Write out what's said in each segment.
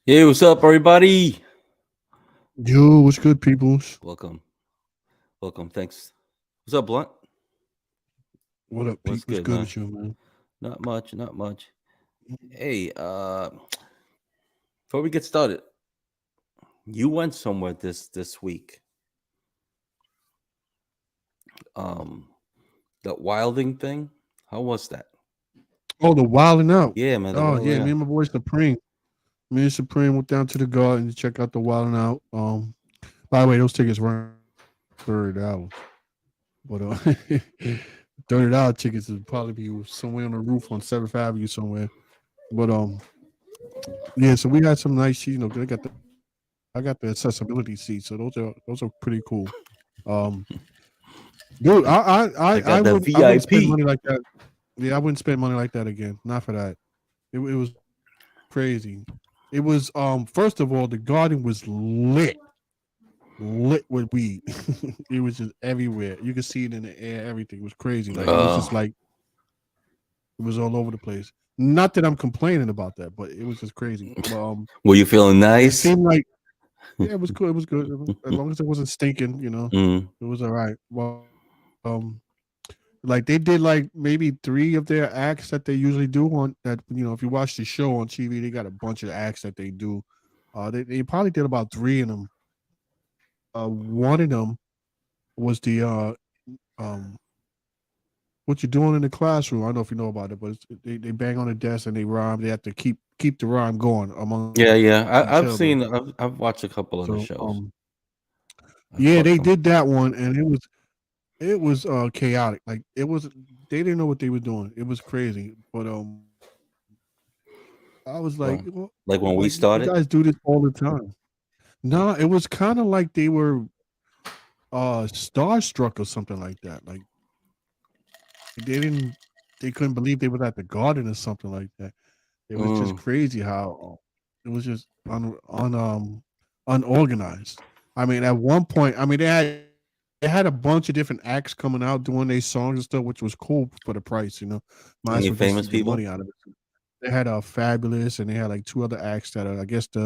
Hey, what's up, everybody? Yo, what's good, peoples? Welcome, welcome. Thanks. What's up, Blunt? What up, Pete? What's What's good, good man? with you, man? Not much, not much. Hey, before we get started, you went somewhere this week. Um, the wilding thing. How was that? Oh, the Wilding Out. Yeah, man, the Oh, yeah, wilding me out. and my boy Supreme. Me and Supreme went down to the garden to check out the Wilding Out. By the way, those tickets weren't $30, but $30 tickets would probably be somewhere on the roof on Seventh Avenue somewhere. But yeah, so we had some nice seats. They got I got the accessibility seats, so those are pretty cool. Um, dude, I got the I wouldn't spend VIP. money like that. Yeah, I wouldn't spend money like that again. Not for that. It was crazy. It was first of all, the garden was lit with weed. It was just everywhere. You could see it in the air. Everything was crazy. Like it was just Oh, like it was all over the place. Not that I'm complaining about that, but it was just crazy. But were you feeling it nice? seemed like yeah, it was cool. It was good as long as it wasn't stinking. Mm. It was all right. Well, like they did like maybe three of their acts that they usually do on that. If you watch the show on TV, they got a bunch of acts that they do. They probably did about three of them. One of them was the um what you're doing in the classroom. I don't know if you know about it, but they bang on the desk and they rhyme. They have to keep the rhyme going amongst Yeah, each yeah. other. I've seen. I've watched a couple of the So shows. I've yeah, caught they some. did that one, and it was chaotic. Like it was they didn't know what they were doing. It was crazy, but I was like, well, Well, like like when we you guys started. do this all the time. No, it was kind of like they were starstruck or something like that. Like they couldn't believe they was at the garden or something like that. It was just Mm. crazy how it was just unorganized. I mean, at one point, I mean they had a bunch of different acts coming out doing their songs and stuff, which was cool for the price. Might as well Any just to famous get money people? out of it. They had a Fabulous, and they had like two other acts that I guess the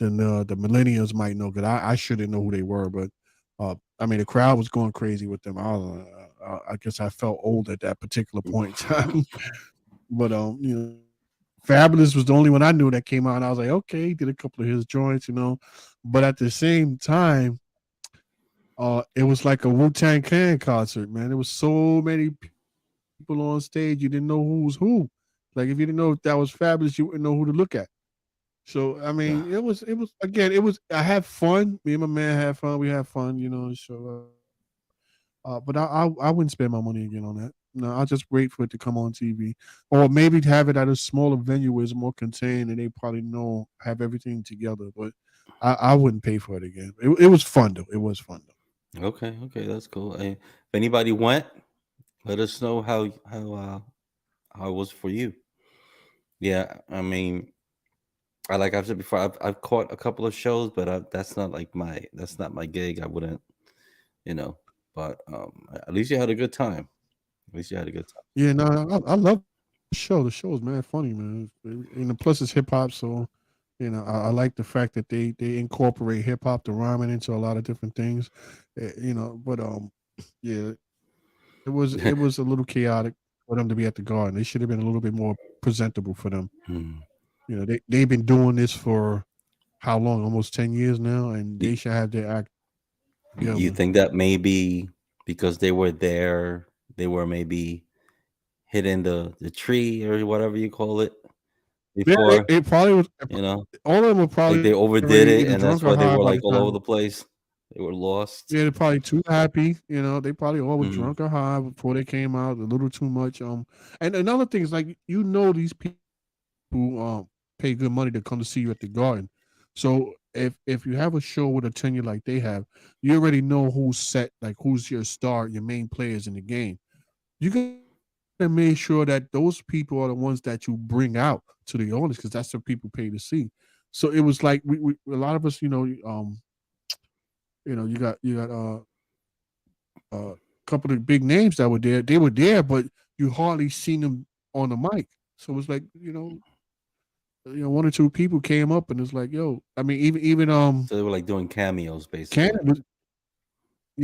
millennials might know, because I shouldn't know who they were, but I mean the crowd was going crazy with them. I guess I felt old at that particular point in time, but Fabulous was the only one I knew that came out, and I was like, okay, he did a couple of his joints. But at the same time, it was like a Wu-Tang Clan concert, man. There was so many people on stage, you didn't know who was who. Like if you didn't know if that was Fabulous, you wouldn't know who to look at. So I mean, Yeah. it was again, it was I had fun. Me and my man had fun. We had fun. So, but I wouldn't spend my money again on that. No, I'll just wait for it to come on TV, or maybe have it at a smaller venue where it's more contained and they probably know have everything together. But I wouldn't pay for it again. It was fun though. It was fun though. Okay, okay, that's cool. Hey, if anybody went, let us know how it was for you. Yeah, I mean, like I've said before, I've caught a couple of shows, but that's not my gig. I wouldn't, you know. But at least you had a good time. At least you had a good time. Yeah, no, I love the show. The show is mad funny, man. And plus it's hip hop, so I like the fact that they incorporate hip hop, the rhyming into a lot of different things. But yeah, it was a little chaotic for them to be at the Garden. They should have been a little bit more presentable for them. Hmm. They've been doing this for how long? Almost 10 years now, and Do, they should have their act do you together. think that maybe because they were there, they were maybe hitting the tree or whatever you call it Yeah, before? it probably was. You know, All of them were like probably they either overdid drunk or it, and high that's by why the they were time. like all over the place. They were Yeah, lost. they're probably too happy. They probably all were Mm. drunk or high before they came out. A little too much. And another thing is like these people pay good money to come to see you at the Garden. So if you have a show with a tenure like they have, you already know who's set, like who's your star, your main players in the game. You gotta make sure that those people are the ones that you bring out to the audience, because that's what people pay to see. So it was like we a lot of us, you got a couple of big names that were there. They were there, but you hardly seen them on the mic. So it was like one or two people came up and it's like, yo, I mean, even So they were like doing cameos, Cannon basically. was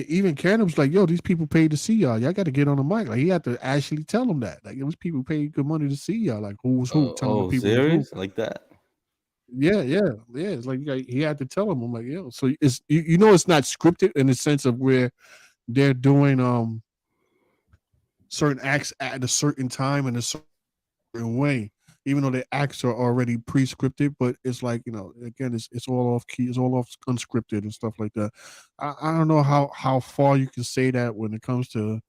even Cannon was like, yo, these people paid to see y'all. Y'all got to get on the mic. Like he had to actually tell them that. Like it was people paid good money to see y'all. Like who was who, telling the people who's who. Serious like that? Yeah, yeah, yeah. It's like he had to tell them. I'm like, yo. So it's you know it's not scripted in the sense of where they're doing certain acts at a certain time in a certain way, even though the acts are already pre-scripted. But it's like again, it's all off key, it's all off unscripted and stuff like that. I don't know how far you can say that when it comes to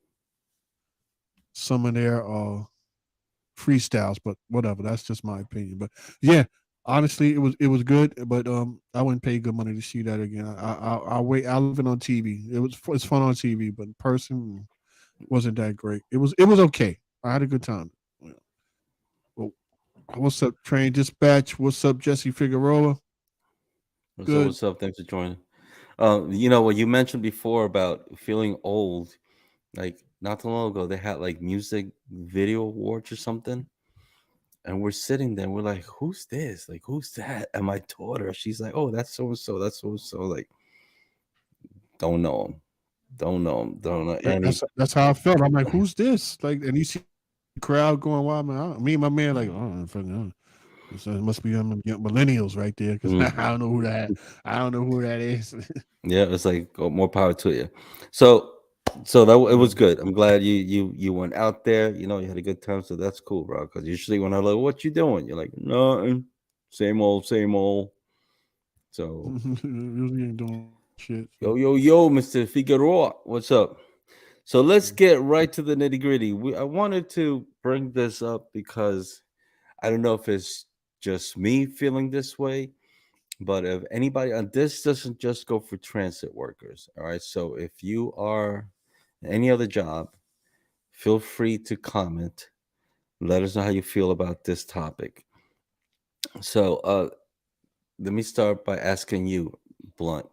some of their freestyles, but whatever. That's just my opinion. But yeah, honestly, it was good. But I wouldn't pay good money to see that again. I'll wait. I'll leave it on TV. It's fun on TV, but in person wasn't that great. It was okay. I had a good time. Yeah. Well, what's up, Train Dispatch? What's up, Jesse Figueroa? So Good. what's up? Thanks for joining. What you mentioned before about feeling old, like not too long ago, they had like music video awards or something, and we're sitting there, and we're like, "Who's this? Like, who's that?" And my daughter, she's like, "Oh, that's so and so. That's so and so." Like, don't know him, don't know him, don't know any. That's how I felt. I'm like, who's this? Like, and you see the crowd going wild. Man, me and my man like, oh, fucking. So it must be them millennials right there because I Mhm. don't know who that. I don't know who that is. Yeah, it's like more power to you. So, so that it was Yeah. good. I'm glad you went out there. You had a good time. So that's cool, bro. Because usually when I like, what you doing? You're like, nothing. Same old, same old. So, Really ain't doing shit. yo, So. yo, yo, Mr. Figueroa, what's up? So let's get right to the nitty gritty. I wanted to bring this up because I don't know if it's just me feeling this way, but if anybody, and this doesn't just go for transit workers. All right. So if you are in any other job, feel free to comment. Let us know how you feel about this topic. So let me start by asking you, Blunt,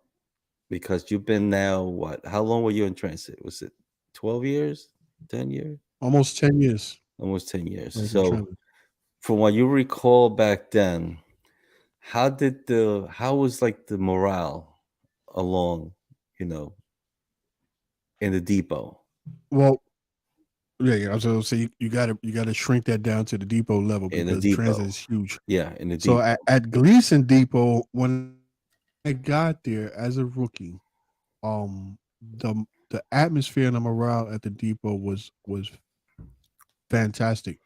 because you've been now what? How long were you in transit? Was it 12 years? 10 years? Almost 10 years. Almost 10 years. Like in So transit. from what you recall back then, how was like the morale along, you know, in the depot? Well, yeah, yeah. I was gonna say you gotta shrink that down to the depot level In the because transit depot. is huge. Yeah, in the So depot. at Gleason Depot, when I got there as a rookie, the atmosphere and the morale at the depot was fantastic.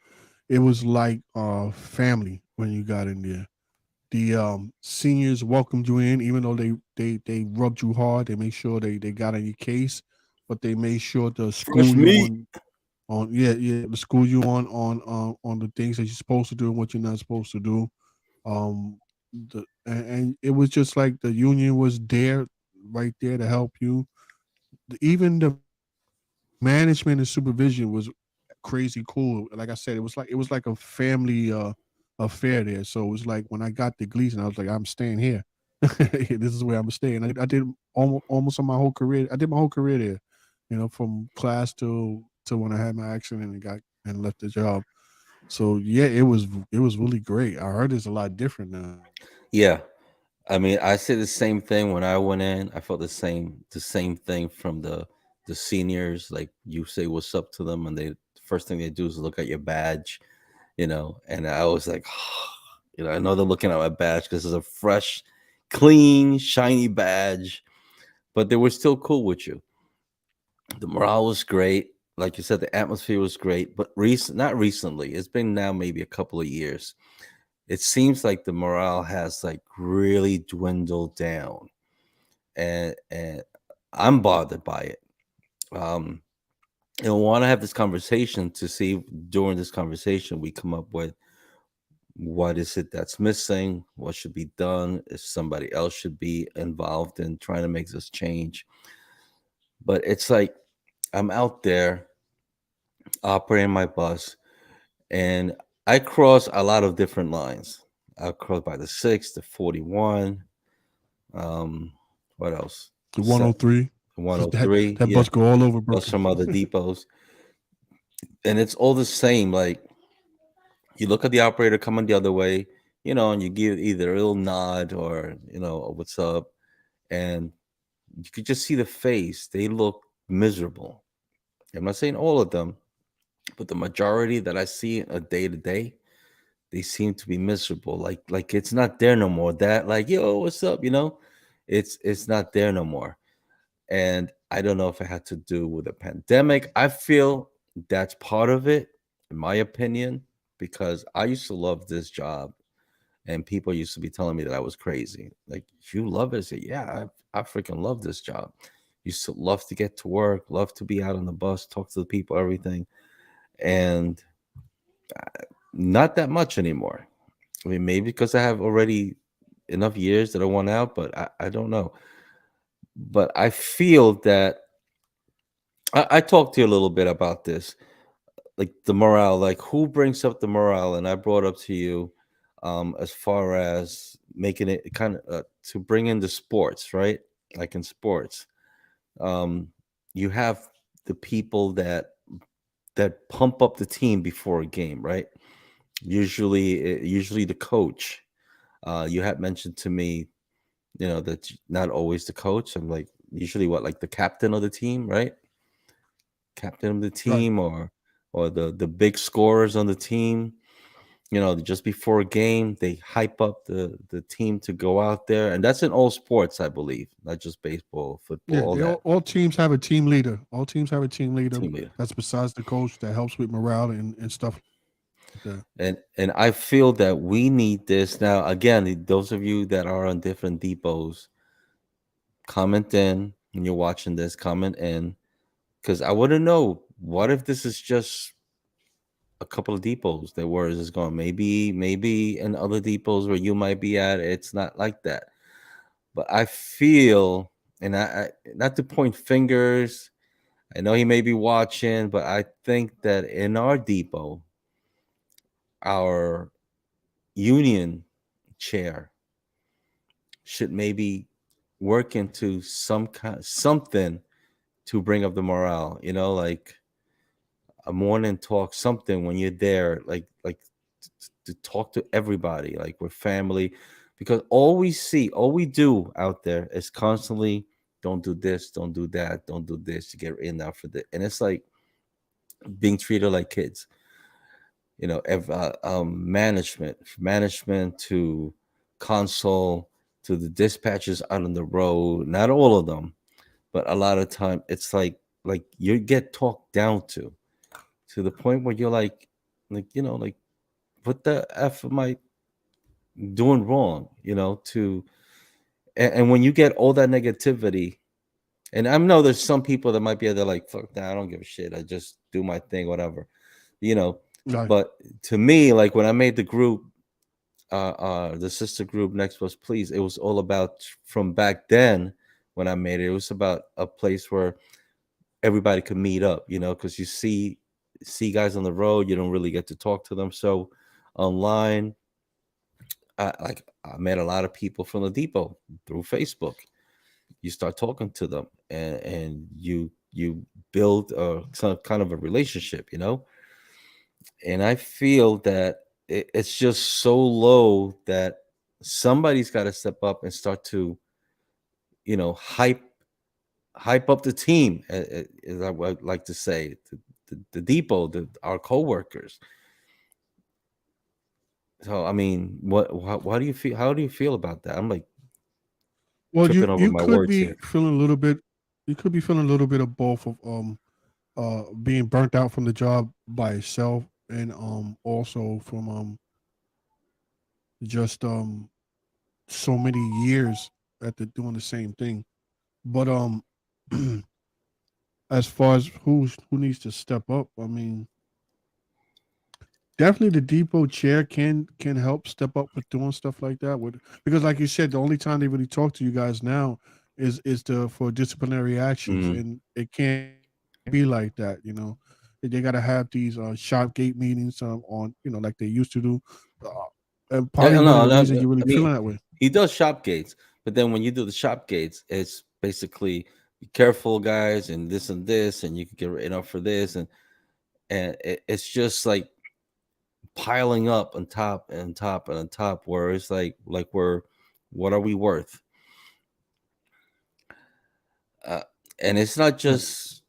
It was like family when you got in there. The seniors welcomed you in, even though they rubbed you hard. They made sure they got on your case, but they made sure to Fresh school you meat. on yeah, the school you on the things that you're supposed to do and what you're not supposed to do. Um, and it was just like the union was there, right there to help you. Even the management and supervision was crazy cool. Like I said, it was like a family affair there. So it was like when I got to Gleason, I was like, I'm staying here. This is where I'm staying. I did almost on my whole career. I did my whole career there. From class to when I had my accident and got and left the job. So yeah, it was really great. I heard it's a lot different now. Yeah. I mean, I said the same thing when I went in. I felt the same thing from the seniors. Like you say what's up to them and the first thing they do is look at your badge, and I was like, I know they're looking at my badge because it's a fresh, clean, shiny badge, but they were still cool with you. The morale was great. Like you said, the atmosphere was great, but not recently. It's been now maybe a couple of years. It seems like the morale has like really dwindled down, and I'm bothered by it. Um, and I want to have this conversation to see if during this conversation we come up with what is it that's missing, what should be done, if somebody else should be involved in trying to make this change. But it's like I'm out there operating my bus, and I cross a lot of different lines. I cross by the 6, the 41. Um, what else? The 103, that 103. that Yeah, bus go all over plus Brooklyn. some other depots, and it's all the same. Like you look at the operator coming the other way, and you give either a little nod or what's up, and you could just see the face. They look miserable. I'm not saying all of them, but the majority that I see a day to day, they seem to be miserable. Like it's not there no more. That like, yo, what's up? It's not there no more. And I don't know if it had to do with the pandemic. I feel that's part of it, in my opinion, because I used to love this job, and people used to be telling me that I was crazy. Like, you love it? I say, yeah, I freaking love this job. Used to love to get to work, love to be out on the bus, talk to the people, everything. And not that much anymore. I mean, maybe because I have already enough years that I want out, but I don't know. But I feel that I talked to you a little bit about this, like the morale, like who brings up the morale, and I brought up to you, as far as making it kind of to bring in the sports, right? Like in sports, um, you have the people that pump up the team before a game, right? Usually the coach. You had mentioned to me, that's not always the coach. I'm like, usually what, like the captain of the team, right? Captain of the Right. team, or the big scorers on the team. Just before a game, they hype up the team to go out there, and that's in all sports, I believe, not just baseball, football, Yeah, all they that. all teams have a team leader. All teams have a team leader Team leader. that's besides the coach that helps with morale and stuff like that. And I feel that we need this now. Again, those of you that are on different depots, comment in when you're watching this. Comment in, because I want to know, what if this is just a couple of depots that where is this going? Maybe in other depots where you might be at, it's not like that. But I feel, and I not to point fingers. I know he may be watching, but I think that in our depot, our union chair should maybe work into something to bring up the morale. Like a morning talk, something when you're there, like to talk to everybody, like we're family, because all we do out there is constantly, don't do this, don't do that, don't do this, to get in now for the, and it's like being treated like kids. Management to console to the dispatchers out on the road, not all of them, but a lot of time it's like you get talked down to the point where you're like what the f am I doing wrong, to and when you get all that negativity, and I know there's some people that might be there like, fuck that, I don't give a shit, I just do my thing, whatever, you know Right. but to me, like when I made the group, the sister group, Next Was Please, it was all about, from back then when I made it, it was about a place where everybody could meet up, because you see guys on the road, you don't really get to talk to them. So online, I met a lot of people from the depot through Facebook. You start talking to them, and you build some kind of a relationship, and I feel that it's just so low that somebody's got to step up and start to, hype up the team, as I would like to say, the depot, our coworkers. So I mean, what do you feel? How do you feel about that? I'm like Well, tripping you over you my could words be here. feeling a little bit. You could be feeling a little bit of both of being burnt out from the job by itself and also from just so many years at the doing the same thing. But as far as who needs to step up, I mean, definitely the depot chair can help step up with doing stuff like that. With because, like you said, the only time they really talk to you guys now is to for disciplinary actions, Mhm. and it can't be like that. They got to have these shop gate meetings on like they used to do, and probably one of No, the no, reasons you're really I mean, feeling that way. he does shop gates, but then when you do the shop gates, it's basically, be careful, guys, and this, and you can get written up for this, and it's just like piling up on top and top and on top, where it's like we're, what are we worth? uh, and it's not Right. just,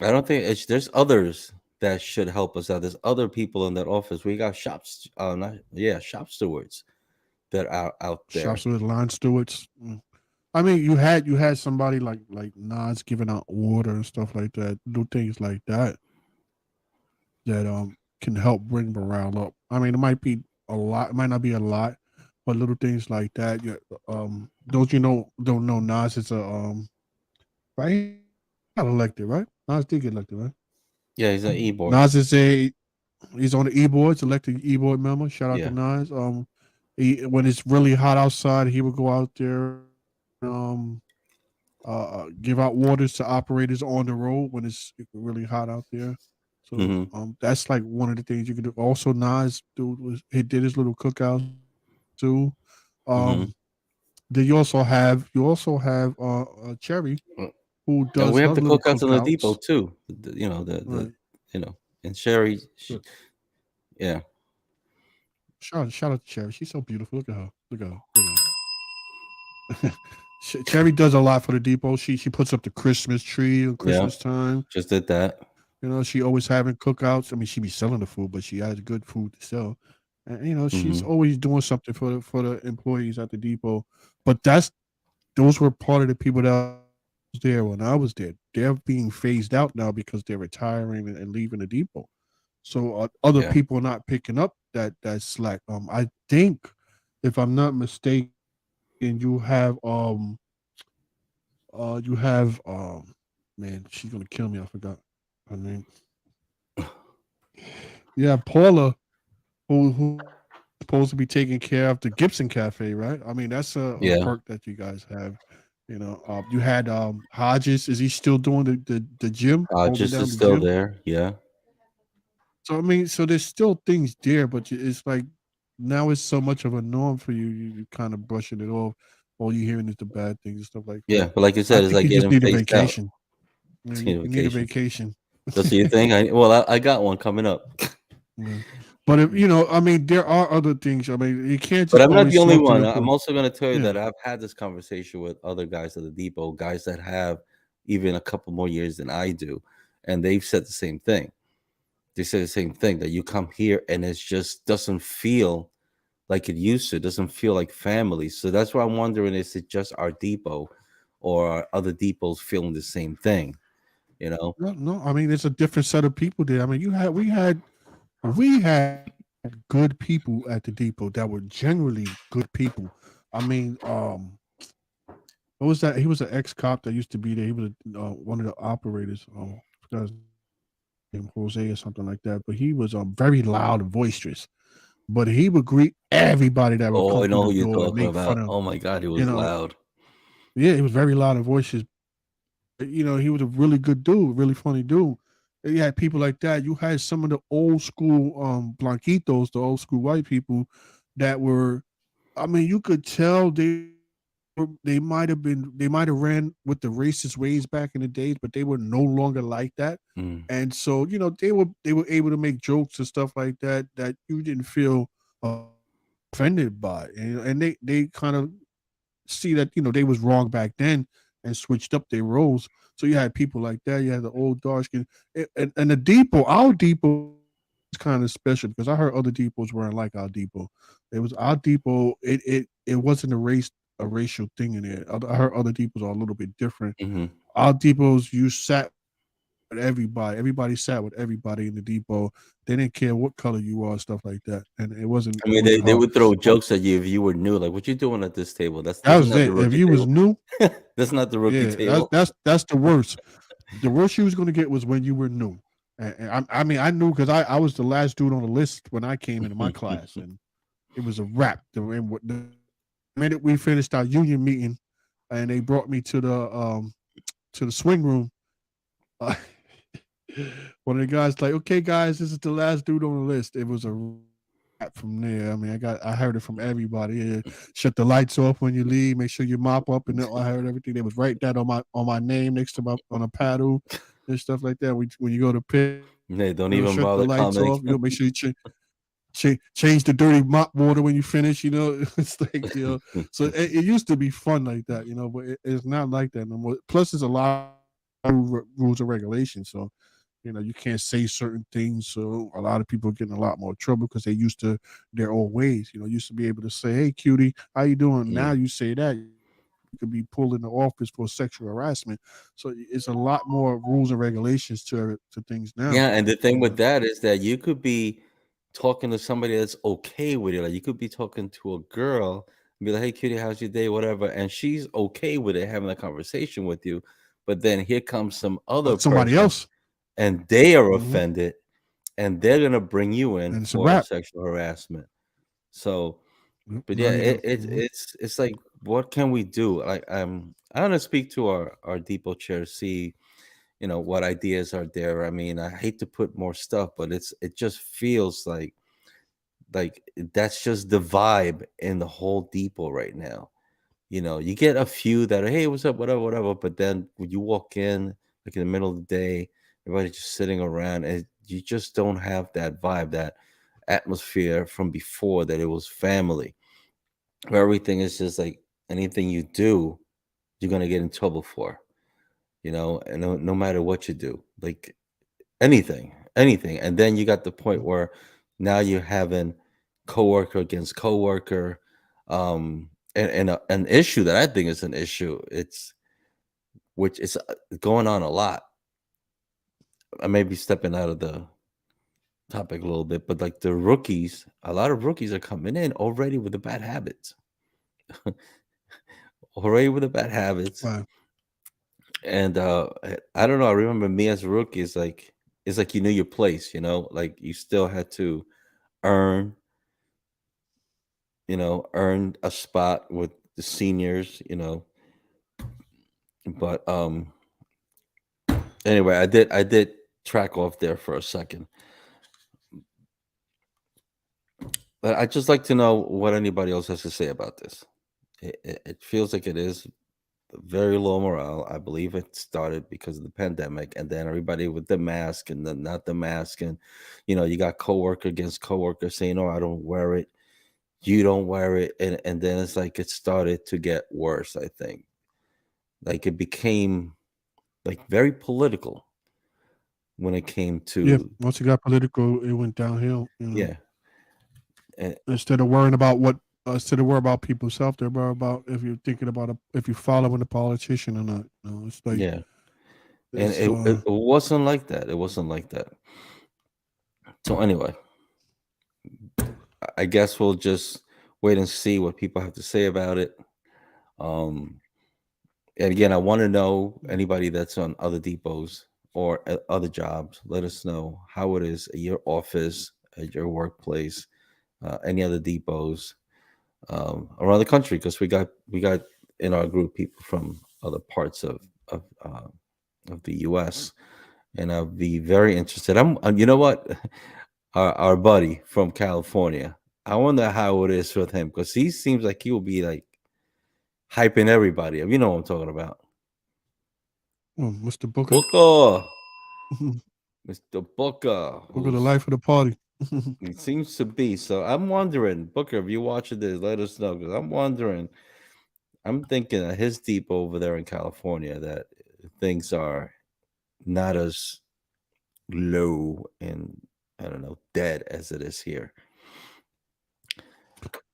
I don't think it's, there's others that should help us out. There's other people in that office. We got shops, not, yeah, shop stewards that are out Shop there. stewards, line stewards. I mean, you had somebody like Nas giving out order and stuff like that, do things like that that can help bring morale up. I mean, it might be a lot, it might not be a lot, but little things like that. Yeah, don't know Nas is a right. He got elected, right? Nas did get elected, right? Yeah, he's an e-board. Nas is a he's on the e-boards, elected e-board member. Shout out to Yeah. Nas. When it's really hot outside, he would go out there. Give out waters to operators on the road when it's really hot out there. So Mm-hmm. that's like one of the things you can do. Also, Nas dude was he did his little cookouts too. Mm-hmm. Um, then you also have Cherry who And we does have her the little cookouts on the depot cookouts. too. The Right. you know, and Sherry, Good. yeah. Shout out to Cherry. She's so beautiful. Look at her. Look at her. Look at her. Cherry does a lot for the depot. She puts up the Christmas tree on Yeah, Christmas time. just did that. She always having cookouts. I mean, she be selling the food, but she has good food to sell. And she's Mm-hmm. always doing something for the employees at the depot. But those were part of the people that was there when I was there. They're being phased out now because they're retiring and leaving the depot. So other Yeah. people are not picking up that slack. I think, if I'm not mistaken, you have man, she's gonna kill me. I forgot her name. Yeah, Paula, who's supposed to be taking care of the Gibson Cafe, right? I mean, that's a Yeah. perk that you guys have. You had Hodges. Is he still doing the gym, holding Just down is the still gym? there. Yeah. So I mean, so there's still things there, but it's like now it's so much of a norm for you. You kind of brushing it off. All you hearing is the bad things and stuff like Yeah. that. But like you I said, it's think like you just getting need a phased out. vacation. Yeah, It's you, getting you need a vacation. vacation. That's what you think? I got one coming up. Yeah. But if I mean, there are other things. I mean, you can't But just I'm not the always only slump to one. your I'm also going to tell you yeah. that I've had this conversation with other guys at the depot, guys that have even a couple more years than I do, and they've said the same thing. They say the same thing, that you come here and it just doesn't feel like it used to. It doesn't feel like family. So that's why I'm wondering: is it just our depot, or are other depots feeling the same thing? You know? No, no. I mean, it's a different set of people there. I mean, we had good people at the depot that were generally good people. I mean, what was that? He was an ex cop that used to be there. He was one of the operators. I forgot his name, Jose or something like that. But he was very loud and boisterous. But he would greet everybody that would Oh, come I through know the who you're door and talking make fun about. of. Oh my God, he You was know, loud. yeah, he was very loud and boisterous. He was a really good dude, really funny dude. And you had people like that. You had some of the old school blanquitos, the old school white people that were. I mean, you could tell they might have ran with the racist ways back in the days, but they were no longer like that. Mm, And so they were able to make jokes and stuff like that that you didn't feel offended by, and they kind of see that they was wrong back then and switched up their roles. So you had people like that. You had the old dark skin, and the depot. Our depot is kind of special because I heard other depots weren't like our depot. It was our depot. It wasn't a racial thing in there. I heard other depots are a little bit different. mm-hmm. Our depots, you sat with everybody. Everybody sat with everybody in the depot. They didn't care what color you are, stuff like that. And it wasn't I it mean, wasn't they hard. would throw Oh, jokes at you if you were new. Like, what you doing at this table? that This is was not the it. If rookie you was table. new, That's not the rookie yeah, that's table. that's that's the worst. The worst you was gonna get was when you were new. And I mean, I knew because I was the last dude on the list when I came into my class, and it was a wrap. The minute we finished our union meeting, and they brought me to the swing room, uh, one of the guys like, "Okay, guys, this is the last dude on the list." It was a wrap from there. I mean, I heard it from everybody. Yeah, shut the lights off when you leave. Make sure you mop up, and I heard everything. They was write that on my name next to my on a paddle and stuff like that. When you go to pick, They don't even shut the bother lights commenting. off. Make sure you check. change the dirty mop water when you finish. It's like So it used to be fun like that, but it's not like that no more. Plus, there's a lot of rules and regulations, so you can't say certain things. So a lot of people get in a lot more trouble because they used to their old ways. Used to be able to say, "Hey, cutie, how you doing?" Now Mm. you say that, you could be pulled in the office for sexual harassment. So it's a lot more rules and regulations to things now. Yeah, and the thing You with know, that is that you could be talking to somebody that's okay with it. Like you could be talking to a girl and be like, "Hey, cutie, how's your day?" Whatever, and she's okay with it, having a conversation with you. But then here comes some other somebody person, else, and they are hmm offended, and they're gonna bring you in and it's a for wrap. sexual harassment. So, Yep, but now yeah, you got. it's like, what can we do? Like, I want to speak to our depot chair, see what ideas are there. I mean, I hate to put more stuff, but it just feels like that's just the vibe in the whole depot right now. You get a few that are, hey, what's up, whatever, whatever, but then when you walk in, like in the middle of the day, everybody's just sitting around, and you just don't have that vibe, that atmosphere from before, that it was family, where everything is just like, anything you do, you're gonna get in trouble for, and no matter what you do, like anything. And then you got the point where now you're having coworker against coworker, and an issue that I think is an issue. It's which is going on a lot. I may be stepping out of the topic a little bit, but like the rookies, a lot of rookies are coming in already with the bad habits, already with the bad habits. Wow. And I don't know. I remember me as a rookie. It's like you knew your place. Like you still had to earn earned a spot with the seniors. But anyway, I did track off there for a second. But I just like to know what anybody else has to say about this. It feels like it is very low morale. I believe it started because of the pandemic, and then everybody with the mask and then not the mask, and you got coworker against coworker saying, "Oh, I don't wear it, you don't wear it," and then it's like it started to get worse. I think like it became like very political when it came Yeah, to, once it got political, it went downhill. yeah. And Instead of worrying about instead of worrying about people's health, they're worried about if you're thinking about if you're following a politician or not. It's like yeah, and it's it wasn't like that. It wasn't like that. So anyway, I guess we'll just wait and see what people have to say about it. Um, and again, I want to know anybody that's on other depots or at other jobs. Let us know how it is at your office, at your workplace, any other depots around the country, because we got in our group people from other parts of uh, of the U.S., and I'll be very interested. You know what, our buddy from California. I wonder how it is with him, because he seems like he will be like hyping everybody up. You know what I'm talking about? Mr. Booker, Booker, Mr. Booker, Booker, the who's life of the party. it seems to be. So I'm wondering, Booker, if you're watching this, let us know, because I'm wondering. I'm thinking at his depot over there in California that things are not as low and, I don't know, dead as it is here.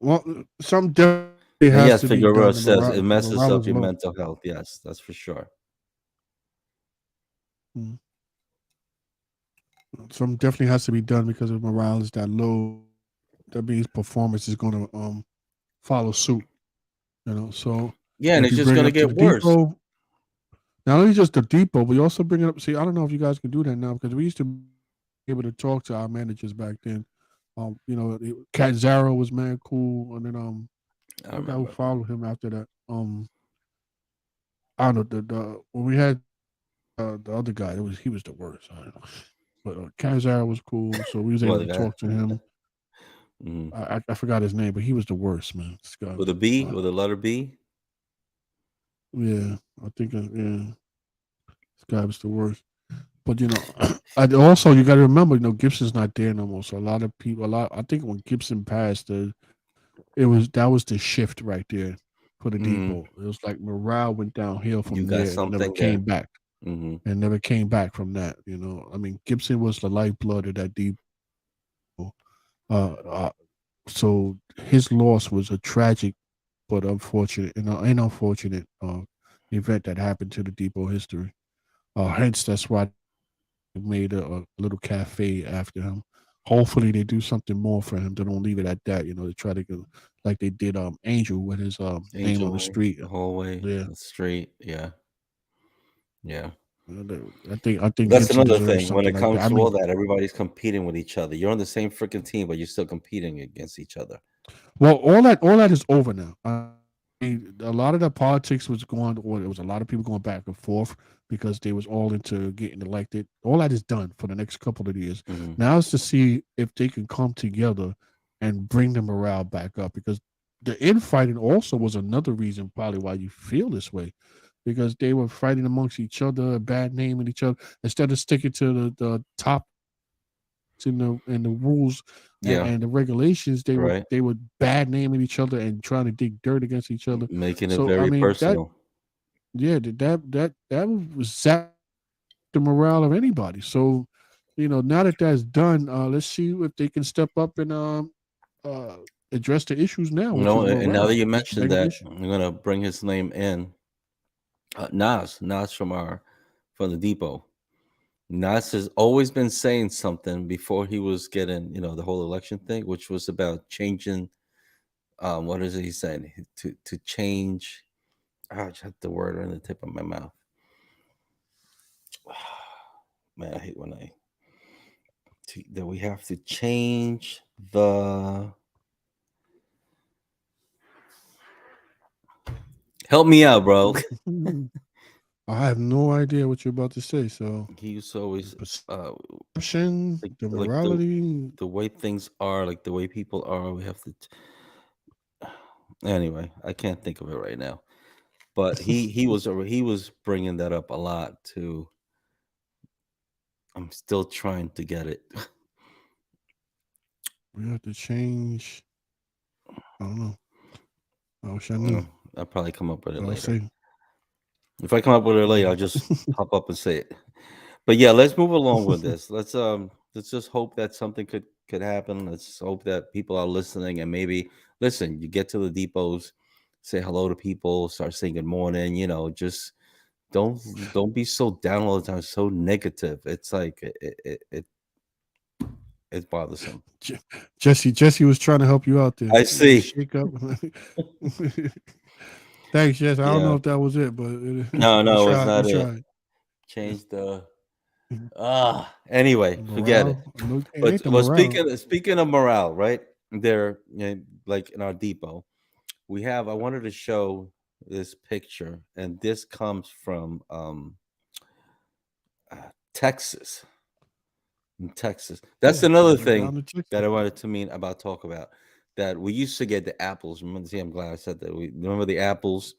Well, some definitely And has yes, to be Figueroa done. says it The messes morale up is your low. mental health. Yes, that's for sure. Mm. Some definitely has to be done because if morale is that low, that means performance is going to follow suit. So Yeah, and if it's you just bring it gonna up to get the worse. depot, not only just the depot, but you also bring it up. See, I don't know if you guys can do that now because we used to be able to talk to our managers back then. Cat Zara was man cool, and then I what guy who remember. followed him after that? I don't know the when we had the other guy, he was the worst. I don't know, but Cat Zara was cool, so we was Well, able the to guy talk to him. mhm. I forgot his name, but he was the worst, man. This guy With a was B, with wow. a letter B. Yeah, I think yeah, this guy was the worst. But I also you got to remember, Gibson's not there no more. So a lot of people, I think when Gibson passed, that was the shift right there for the Mm, depot. It was like morale went downhill you from got there and never something there. came back. Hmm. And never came back from that. I mean, Gibson was the lifeblood of that depot. Uh, uh, so his loss was a tragic but unfortunate and unfortunate event that happened to the depot history. Hence, that's why they made a little cafe after him. Hopefully, they do something more for him. They don't leave it at that. They try to go like they did Angel with his name on the Angel, street. the hallway, Yeah, the street. Yeah, yeah. I think That's Gibson another deserves thing. When something it like that. comes I to all mean, that, everybody's competing with each other. You're on the same freaking team, but you're still competing against each other. well, all that is over now. I mean, a lot of the politics was going, or it was a lot of people going back and forth because they was all into getting elected. All that is done for the next couple of years. Hmm. Now it's to see if they can come together and bring the morale back up because the infighting also was another reason probably why you feel this way because they were fighting amongst each other, bad naming each other instead of sticking to the top and the rules Yeah, and the regulations. They were right. they were bad naming each other and trying to dig dirt against each other. Making it So I very mean that personal. yeah that was zap the morale of anybody. So now that that's done, let's see if they can step up and uh address the issues now, which is And now that morale. you It's a mentioned bigger that, issue. I'm gonna bring his name in. Nas from the depot. Nas has always been saying something before he was getting, the whole election thing, which was about changing. What is it he's saying? To change. I just have the word on the tip of my mouth. Man, I hate when that we have to change the. Help me out, bro. I have no idea what you're about to say. So He used to always perception, like the like the morality. the way things are, like the way people are. We have to. Anyway, I can't think of it right now. But he was bringing that up a lot too. I'm still trying to get it. We have to change. I don't know. I wish I knew, Mm, I'll probably come up with it but I'll later. say. If I come up with it later, Yeah. I'll just pop up and say it. But yeah, let's move along with this. Let's just hope that something could happen. Let's hope that people are listening and maybe listen. You get to the depots, say hello to people, start saying good morning. Just don't don't be so down all the time, so negative. It's like it's bothersome. Je- Jesse was trying to help you out there. I The see. shake up. Thanks, Jesse. I don't know Yeah. if that was it, but No, we no, it's tried. We not it. tried. Change the anyway, forget it. Morale. No, it But ain't the but morale. speaking of morale, right? There, like in our depot, we have. I wanted to show this picture, and this comes from Texas. In Texas, that's Yeah, another went thing down to that Texas. I wanted to mean about talk about. That we used to get the apples. Remember, see, I'm glad I said that. We remember the apples.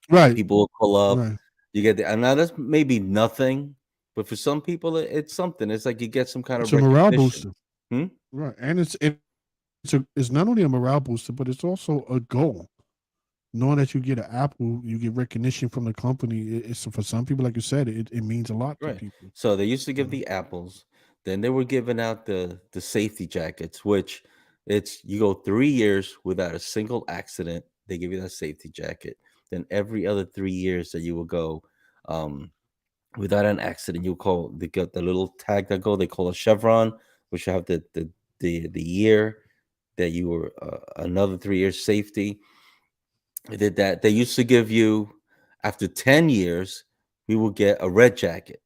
Right, People will pull up. right. You get the, and now that's maybe nothing, but for some people, it's something. It's like you get some kind It's of a morale recognition. booster. Hmm? Right, and it's not only a morale booster, but it's also a goal. Knowing that you get an apple, you get recognition from the company. It's for some people, like you said, it means a lot to Right. people. So they used to You give know, the apples. Then they were giving out the safety jackets, which it's you go 3 years without a single accident. They give you that safety jacket. Then every other 3 years that you will go um, without an accident, you call they got the little tag that go. They call a chevron, which you have the year that you were another 3 years safety. They did that. They used to give you after 10 years, we will get a red jacket.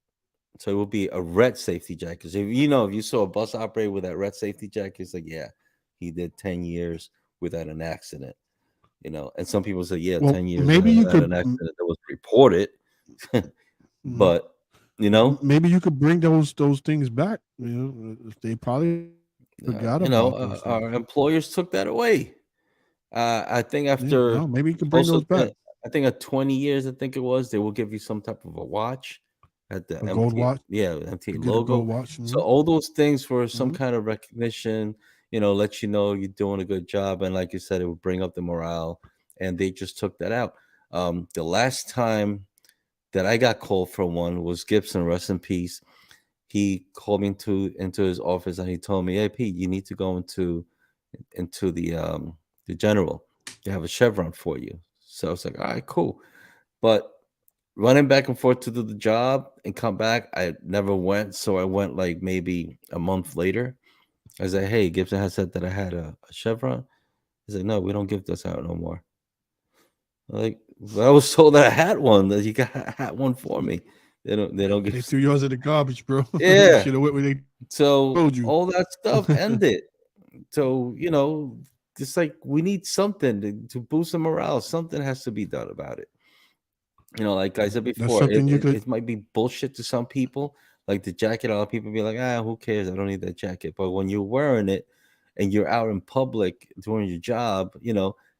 So it will be a red safety jacket. 'Cause if you saw a bus operator with that red safety jacket, it's like, yeah, he did 10 years without an accident. And some people say, yeah, well, 10 years maybe you without could, an accident that was reported. mhm. But, you know, Maybe you could bring those things back. If they probably forgot about those things. our employers took that away. I think Yeah, after no, maybe you could bring close those to, back. I think at 20 years, I think it was, they will give you some type of a watch. had the A gold MTA, watch. yeah, MTA You get a logo. gold watch. So all those things were some Mhm. kind of recognition, let you know you're doing a good job. And like you said, it would bring up the morale. And they just took that out. The last time that I got called for one was Gibson, rest in peace. He called me into his office and he told me, "Hey Pete, you need to go into the general. They have a chevron for you." So I was like, "All right, cool." But running back and forth to do the job and come back, I never went. So I went like maybe a month later. I said, "Hey, Gibson has said that I had a chevron." He's like, "No, we don't give this out no more." Like, well, I was told that I had one. That you got had one for me. They don't They give. threw yours in the garbage, bro. You Yeah. should have went where they So told you. all that stuff ended. So it's like we need something to boost the morale. Something has to be done about it. Like I said That's before, it, something you it, could. it might be bullshit to some people. Like the jacket, a lot of people be like, who cares? I don't need that jacket. But when you're wearing it and you're out in public doing your job,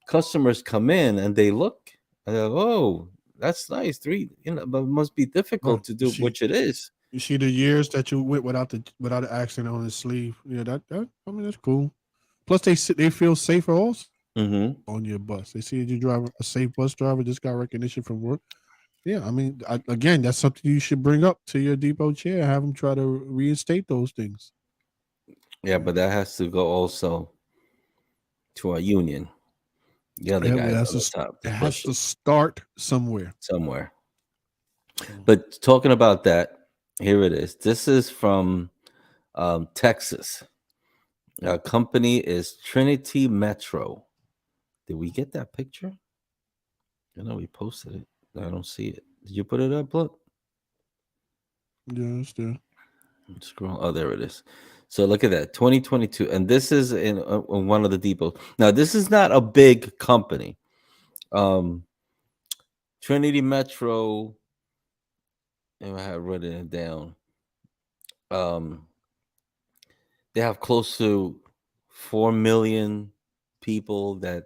customers come in and they look and they're like, oh, that's nice. But it must be Right. difficult to do, which it is. You see the years that you went without the accent on his sleeve. Yeah, that I mean that's cool. Plus they feel safer also Mm-hmm. on your bus. They see you drive a safe bus driver, just got recognition from work. Yeah, I mean, again, that's something you should bring up to your depot chair. Have them try to reinstate those things. Yeah, but that has to go also to our union. The other It guys has on the to, top it to has push to it start somewhere. somewhere. Mm. But talking about that, here it is. This is from Texas. Our company is Trinity Metro. Did we get that picture? I know we posted it. I don't see it. Did you put it up? Look, Yeah, it's there. scroll. Oh, there it is. So look at that, 2022, and this is in one of the depots. Now, this is not a big company. Um, Trinity Metro. And I have written it down. Um, they have close to 4 million people that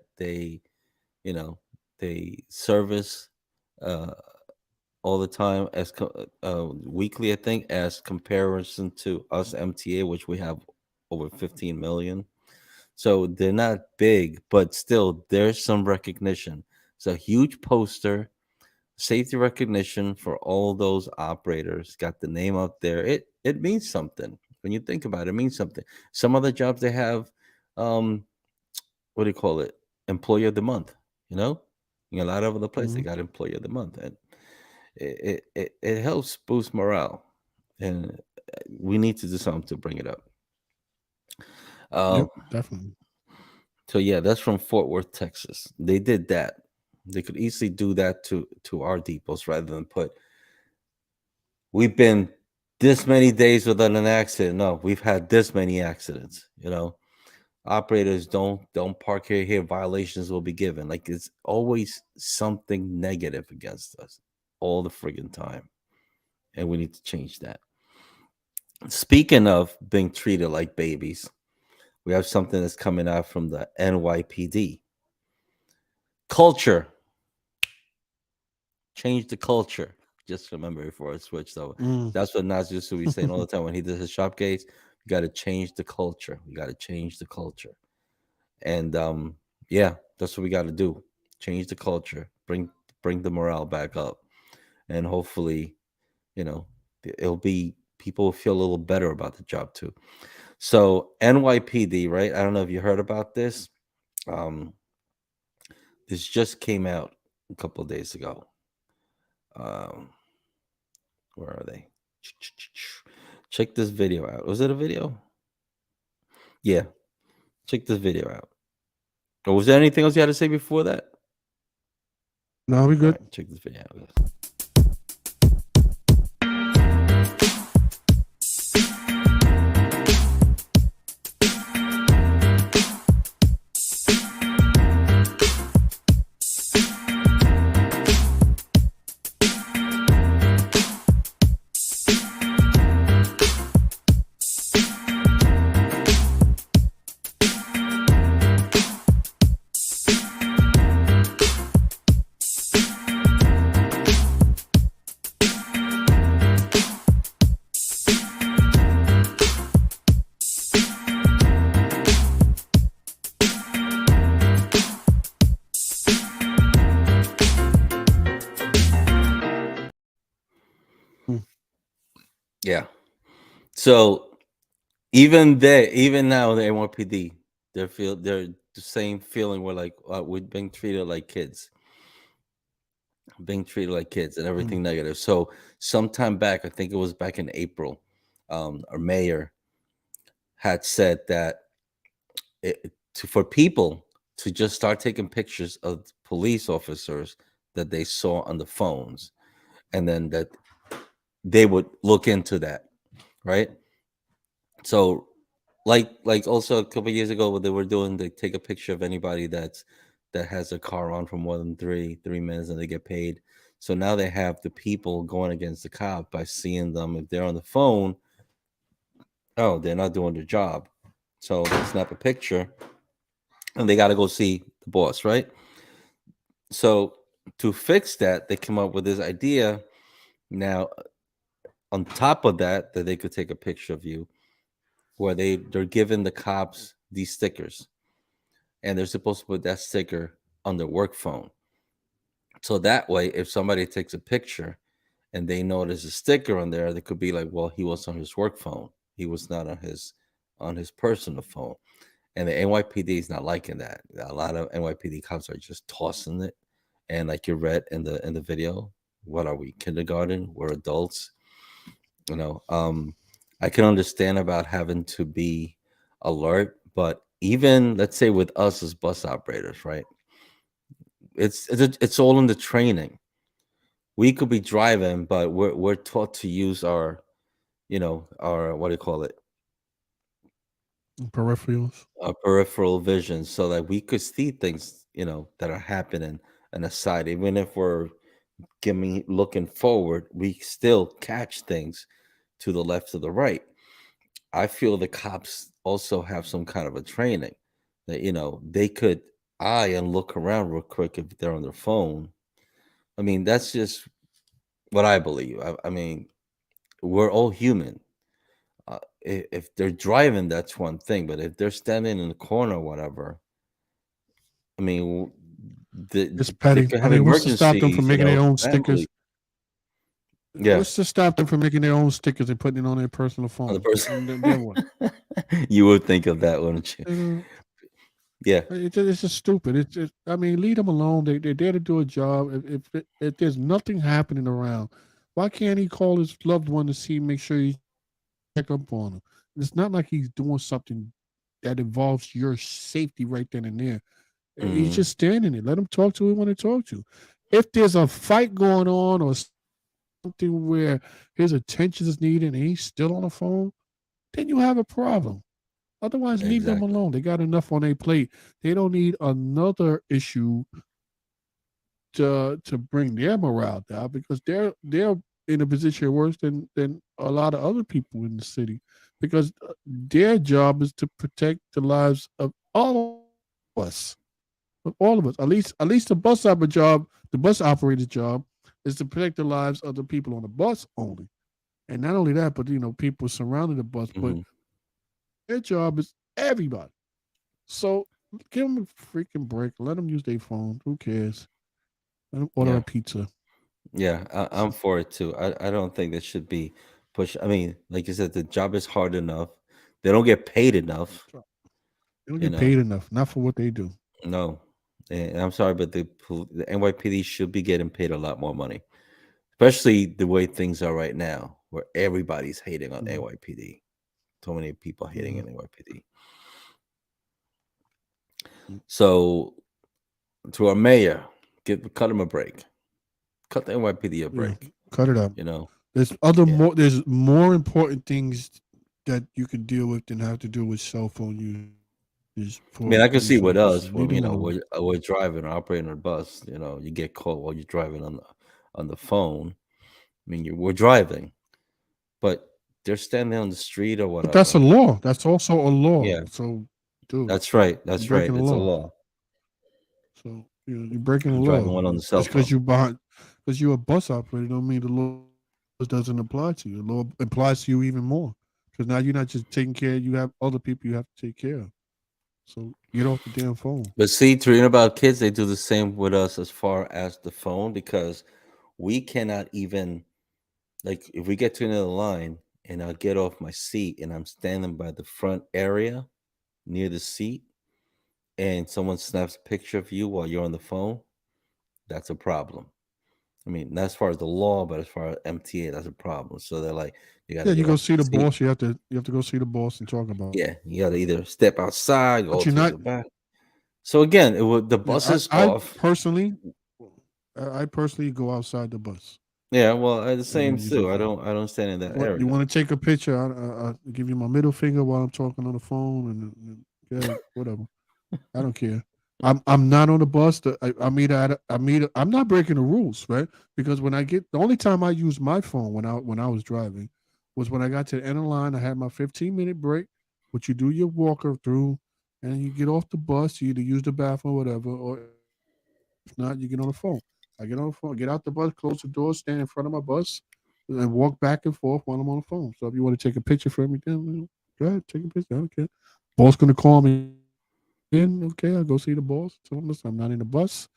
you know, they service uh, all the time weekly, I think, as comparison to us MTA, which we have over 15 million. So they're not big, but still, there's some recognition. It's a huge poster, safety recognition for all those operators. Got the name up there. It means something when you think about it. It means something. Some other jobs they have, um, what do you call it? Employee of the month. You know, in a lot of other places they Hmm. got employee of the month, and it helps boost morale. And we need to do something to bring it up. Um, Yep, definitely. so yeah, that's from Fort Worth, Texas. They did that. They could easily do that to our depots rather than put we've been this many days without an accident. No, we've had this many accidents. Operators don't park here. Violations will be given. Like it's always something negative against us all the friggin' time, and we need to change that. Speaking of being treated like babies, we have something that's coming out from the NYPD. Culture. Change the culture. Just remember before I switched over. Mm. That's what Nas used to be saying all the time when he did his shop gates. You got to change the culture. We got to change the culture. And yeah, that's what we got to do. Change the culture. Bring the morale back up. And hopefully, you know, it'll be people will feel a little better about the job too. So NYPD, right? I don't know if you heard about this. Um, this just came out a couple of days ago. Um, where are they? Check this video out. Was it a video? Yeah, check this video out. Or was there anything else you had to say before that? No, we All good. right, check this video out. Yeah. So even now the NYPD, they're the same feeling. We're like we're being treated like kids, and Mm. everything negative. So sometime back, I think it was back in April, our mayor had said that for people to just start taking pictures of police officers that they saw on the phones, and then that they would look into that, right? So, like also a couple years ago, what they were doing, they take a picture of anybody that has a car on for more than three minutes, and they get paid. So now they have the people going against the cop by seeing them if they're on the phone. Oh, they're not doing their job, so they snap a picture, and they got to go see the boss, right? So to fix that, they came up with this idea. Now, on top of that, that they could take a picture of you, where they're giving the cops these stickers, and they're supposed to put that sticker on their work phone. So that way, if somebody takes a picture and they notice a sticker on there, they could be like, "Well, he was on his work phone. He was not on his personal phone." And the NYPD is not liking that. A lot of NYPD cops are just tossing it. And like you read in the video, what are we, kindergarten? We're adults. You know, I can understand about having to be alert, but even let's say with us as bus operators, right? It's all in the training. We could be driving, but we're taught to use our, our, what do you call it, Peripherals. our peripheral vision, so that we could see things, that are happening on the side. Even if we're giving looking forward, we still catch things to the left or the right. I feel the cops also have some kind of a training that they could eye and look around real quick if they're on their phone. I mean, that's just what I believe. I mean, we're all human. If they're driving, that's one thing, but if they're standing in the corner or whatever, I mean, It's they petty. could I have mean, what's to stop them emergencies, from making their own family. stickers? Yeah, What's to stop them from making their own stickers and putting it on their personal on the phone? person. And then what? You would think of that, wouldn't you? Uh, Yeah. it's just stupid. It's just, I mean, leave them alone. They're there to do a job. If there's nothing happening around, why can't he call his loved one to see, make sure he check up on him? It's not like he's doing something that involves your safety right then and there. He's Hmm. just standing there. Let him talk to who he want to talk to. If there's a fight going on or something where his attention is needed and he's still on the phone, then you have a problem. Otherwise, leave them Exactly. alone. They got enough on their plate. They don't need another issue to bring their morale down because they're in a position worse than a lot of other people in the city because their job is to protect the lives of all of us, of all of us. At least the bus operator's job is to protect the lives of the people on the bus only, and not only that, but people surrounding the bus. But Hmm. their job is everybody. So give them a freaking break. Let them use their phone. Who cares? Let them order Yeah. a pizza. Yeah. I'm for it too. I don't think that should be pushed. I mean, like you said, the job is hard enough. They don't get paid enough, They don't you get know. paid enough, not for what they do. No. And I'm sorry, but the NYPD should be getting paid a lot more money, especially the way things are right now, where everybody's hating on Mhm, NYPD. So many people hating mhm, on NYPD. mhm. So to our mayor, cut him a break. Cut the NYPD a Yeah, break. cut it out. You know. Yeah. There's more important things that you can deal with than have to do with cell phone usage for I mean, police I can see officers. with Leave us them when alone. we're driving or operating a bus. You get caught while you're driving on the phone. I mean, we're driving, but they're standing on the street or But that's a whatever. law. That's also a law. Yeah, So, dude, that's right. you're That's right. breaking the It's a law. law. So you're breaking the I'm driving law. one on the cell Just phone. because you're a bus operator, don't mean the law doesn't apply to you. The law applies to you even more because now you're not just taking care. You have other people you have to take care of. So get off the damn phone. But see, to read about kids, they do the same with us as far as the phone, because we cannot even, like, if we get to another line. and I'll get off my seat and I'm standing by the front area near the seat, and someone snaps a picture of you while you're on the phone, that's a problem. I mean, not as far as the law, but as far as MTA, that's a problem. So they're like, you got Yeah, to you get go off see the the seat. boss. You have to go see the boss and talk about it. Yeah, you got to either step outside, go But you're to not. the back. So again, it would the Yeah, bus is I off. personally, I personally go outside the bus Yeah, well, the and same then use the too. phone. I don't stand in that What you area. want to take a picture? I give you my middle finger while I'm talking on the phone, and yeah, whatever. I don't care. I'm not on the bus. I'm not breaking the rules, right? Because when I get the only time I used my phone when I was driving was when I got to the end of the line. I had my 15-minute break, which you do your walker through, and you get off the bus. You either use the bathroom or whatever, or if not, you get on the phone. I get on the phone, get out the bus, close the door, stand in front of my bus, and walk back and forth while I'm on the phone. So if you want to take a picture for me, then go ahead, take a picture. I don't care. Boss gonna call me in. Okay, I'll go see the boss. Tell him, listen, I'm not in the bus.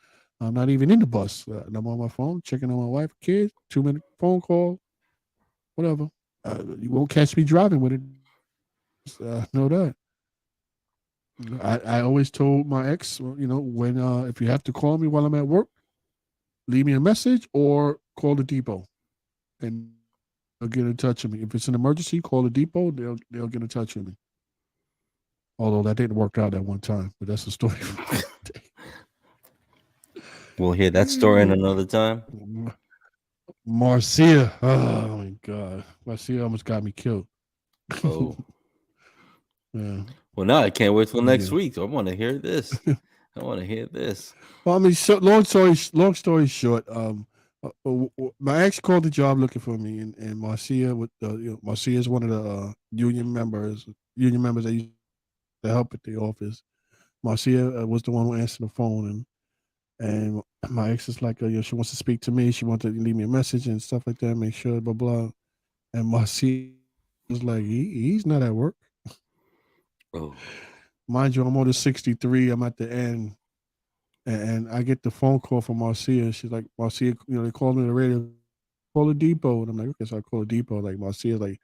I'm not even in the bus. And I'm on my phone, checking on my wife, kids. 2-minute phone call, whatever. You won't catch me driving with it. Know that. I always told my ex, well, when if you have to call me while I'm at work, leave me a message or call the depot, and they'll get in touch with me. If it's an emergency, call the depot. They'll get in touch with me. Although that didn't work out that one time, but that's a story for another We'll hear that story in day. another time. Marcia. Oh my God. Marcia almost got me killed. Oh, Yeah. well, now I can't wait till But next yeah. week. I want to hear this. I want to hear this. Well, I mean, long story short, my ex called the job looking for me, and Marcia with Marcia is one of the union members that used to help at the office. Marcia was the one who answered the phone, and my ex is like, she wants to speak to me. She wanted to leave me a message and stuff like that. Make sure, blah blah. And Marcia was like, he's not at work. Oh, Mind you, I'm on the 63. I'm at the end, and I get the phone call from Marcia. She's like, Marcia, they called me on the radio. Call the depot, and I'm like, okay, so I call the depot. Like Marcia's like,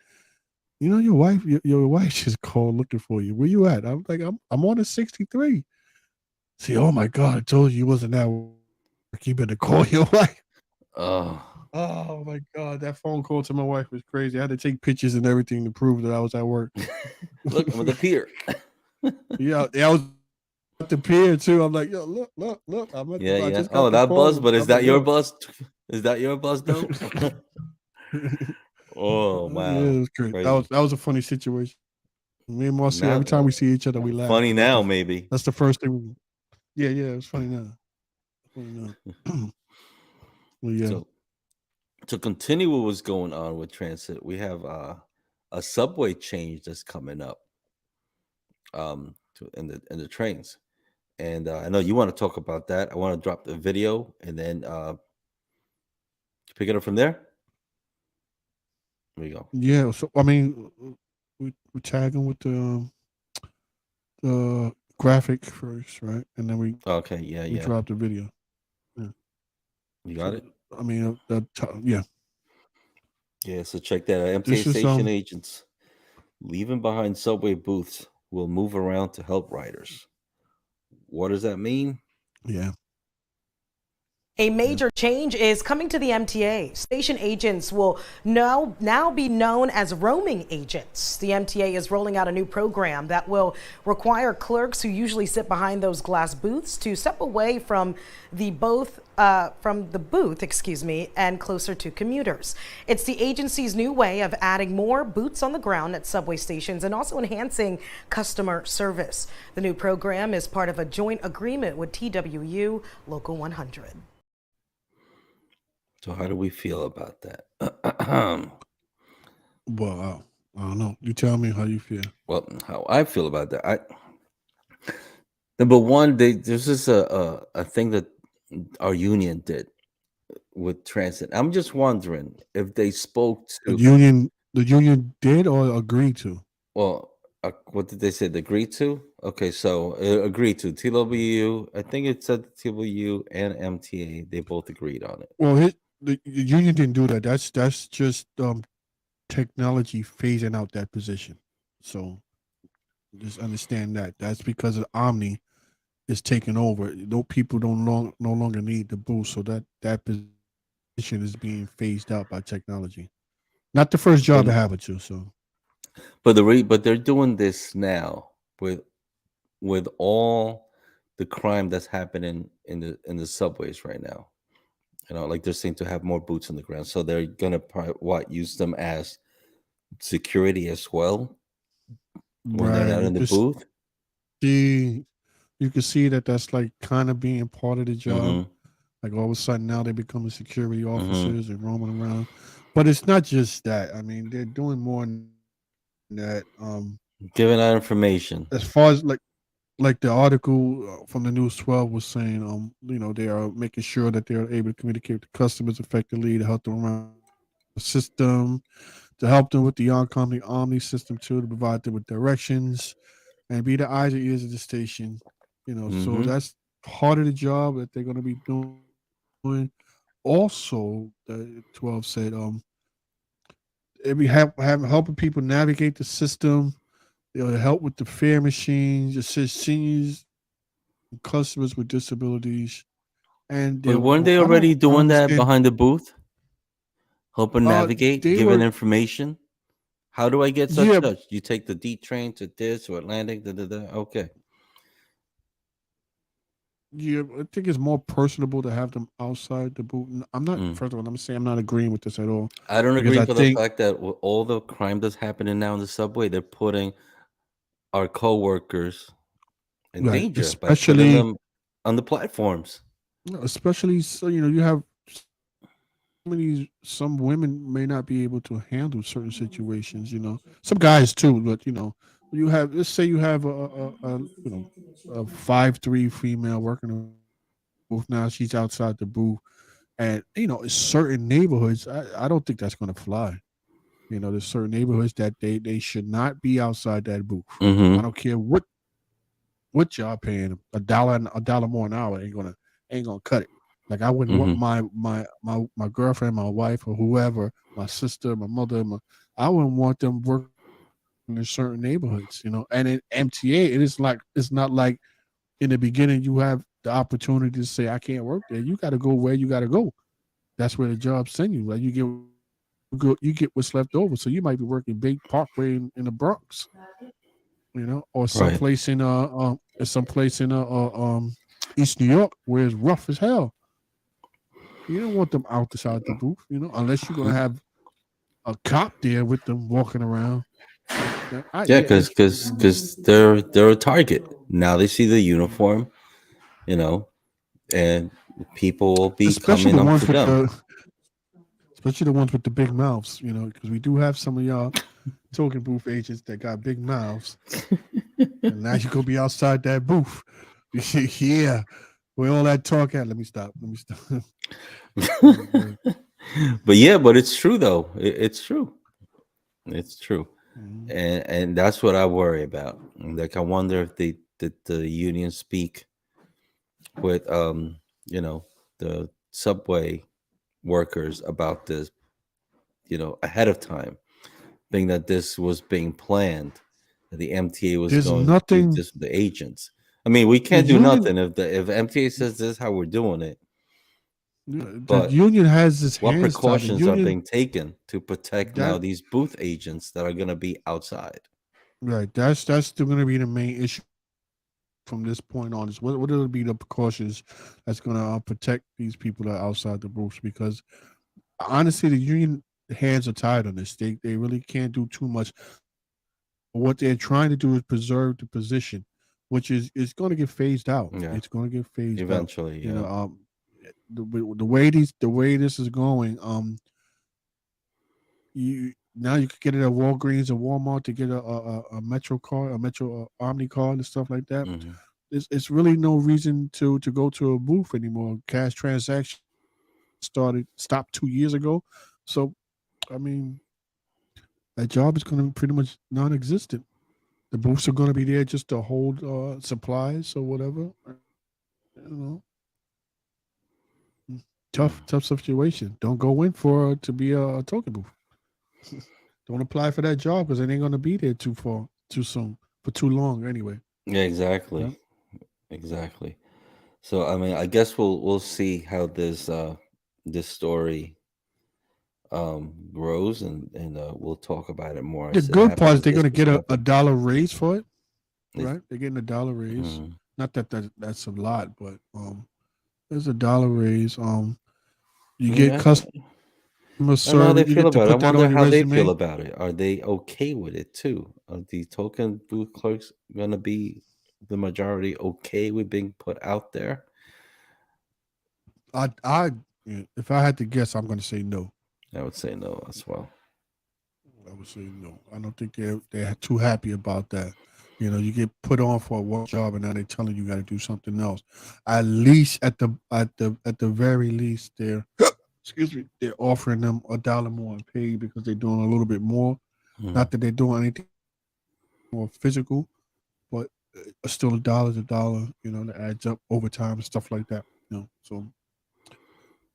your wife just called looking for you. Where you at? I'm like, I'm on the 63. See, oh my God, I told you wasn't at work. You better call your wife. oh. Oh my God, that phone call to my wife was crazy. I had to take pictures and everything to prove that I was at work. Look, I'm at the pier. Yeah, I was at the pier too. I'm like, yo, look. I just got the Yeah, yeah. phone. Oh, I'm that like, bus, yo. but is that your bus? Is that your bus though? Oh, Yeah, it wow. was great. That was Crazy. that was a funny situation. Me and Marcia, every time we Now, see each other, we laugh. funny now, That's maybe. the first thing. Yeah, it was funny now. Funny now. Well, yeah, So, to continue what was going on with transit, we have a subway change that's coming up in the trains. And I know you want to talk about that. I want to drop the video and then pick it up from there. There we go. yeah. So I mean, we tag them with the graphic first, right? And then we Okay, we yeah, drop the yeah. video. Yeah. You got So it? I mean, yeah. Yeah, so check that out. This MTA is station agents leaving behind subway booths will move around to help riders. What does that mean? yeah. A Yeah. major change is coming to the MTA. Station agents will now be known as roaming agents. The MTA is rolling out a new program that will require clerks who usually sit behind those glass booths to step away from the booth, and closer to commuters. It's the agency's new way of adding more boots on the ground at subway stations and also enhancing customer service. The new program is part of a joint agreement with TWU Local 100. So how do we feel about that? Well, I don't know. You tell me how you feel. Well, how I feel about that. Number one, there's just a thing that our union did with transit. I'm just wondering if they spoke to, The union did or agreed to. well, what did they say? They agreed to? Okay, so agreed to TWU. I think it said TWU and MTA. They both agreed on it. Well, the union didn't do that. That's just technology phasing out that position. So just understand that that's because of Omni is taking over. No people no longer need the booth, so that position is being phased out by technology. Not the first job to But have it too. So but they're doing this now with all the crime that's happening in the subways right now. Like they're saying to have more boots on the ground, so they're gonna use them as security as well when they're right, not in the booth. see you can see that that's like kind of being part of the job. Mm-hmm. Like all of a sudden now they're becoming security Mm-hmm. officers and roaming around. But it's not just that. I mean, they're doing more than that. Giving out information. As far as like the article from the News 12 was saying, they are making sure that they are able to communicate with the customers effectively to help them around the system, to help them with the oncoming Omni system too, to provide them with directions and be the eyes and ears of the station. So Mm-hmm. that's part of the job that they're going to be doing. Also, the 12 said, it be helping people navigate the system. They'll help with the fare machines, assist seniors, customers with disabilities, and But they'll. weren't they I already don't doing that understand. behind the booth, helping navigate, They giving were, information? How do I get such yeah, such? You take the D train to this or Atlantic, da da da. Okay. yeah. I think it's more personable to have them outside the booth. I'm not. Mm. First of all, I'm saying I'm not agreeing with this at all I don't because agree I for the think fact that with all the crime that's happening now in the subway, they're putting our coworkers in right, danger by putting them on the platforms. especially so you have some women may not be able to handle certain situations. Some guys too, but you have, let's say you have a 5'3" female working in the booth. Now she's outside the booth, and in certain neighborhoods, I don't think that's going to fly. There's certain neighborhoods that they should not be outside that booth. I Mm-hmm. don't care what y'all paying them. A dollar more an hour ain't gonna cut it. Like I wouldn't want Mm-hmm. my girlfriend, my wife, or whoever, my sister, my mother, I wouldn't want them working in certain neighborhoods. And in MTA, it's not like in the beginning you have the opportunity to say I can't work there. You got to go where you got to go. That's where the jobs send you. Like you get what's left over. So you might be working Big Parkway in the Bronx, or Right. someplace in East New York where it's rough as hell. You don't want them outside the booth, unless you're gonna have a cop there with them walking around. Yeah, Yeah, because they're a target now. They see the uniform, you know, and people will be especially coming the up to ones with them. the big mouths, because we do have some of y'all token booth agents that got big mouths, and now you're gonna be outside that booth. Yeah, where all that talk at? Let me stop. But, But yeah, but it's true though. It's true. It's true, mhm. and that's what I worry about. Like, I wonder if the unions speak with the subway workers about this, ahead of time, being that this was being planned, that the MTA was There's going to do nothing. this with the agents. I mean, we The can't do union, nothing if MTA says this is how we're doing it. the But union has its what hands tied. The precautions are union being taken to protect now that these booth agents that are going to be outside? right. That's still going to be the main issue from this point on. Is what will be the precautions that's going to protect these people that are outside the booths? Because honestly, the union hands are tied on this. They really can't do too much. What they're trying to do is preserve the position, which is going to get phased out. Yeah, It's going to get phased out. eventually. You Yeah. know, the way this is going, you could get it at Walgreens or Walmart to get a Metro card, a Metro Omni card, and stuff like that. Hmm. It's really no reason to go to a booth anymore. Cash transactions stopped 2 years ago, so I mean that job is going to be pretty much non-existent. The booths are going to be there just to hold supplies or whatever. You know, tough situation. Don't go in for to be a token booth. don't apply for that job because it ain't gonna be there too far, too soon, for too long anyway. Yeah, Yeah. exactly. Exactly. So I mean, I guess we'll see how this story grows, and we'll talk about it more The as it good part is happens. they're This gonna just get a happened. dollar raise for it, It's, right? They're getting a dollar raise. mm, Not that, that's a lot, but there's a dollar raise. You get yeah, customer I don't know how service. they You feel get to about it. I put that on wonder your how they feel resume. about it. Are they okay with it too? Are the token booth clerks gonna be the majority okay with being put out there? I, yeah, if I had to guess, I'm gonna say no. I would say no as well. I would say no. I don't think they're too happy about that. You get put on for one job and now they're telling you got to do something else. At least at the very least, they're excuse me, they're offering them a dollar more in pay because they're doing a little bit more. Mm. Not that they're doing anything more physical, but still a dollar's a dollar. That adds up over time and stuff like that. So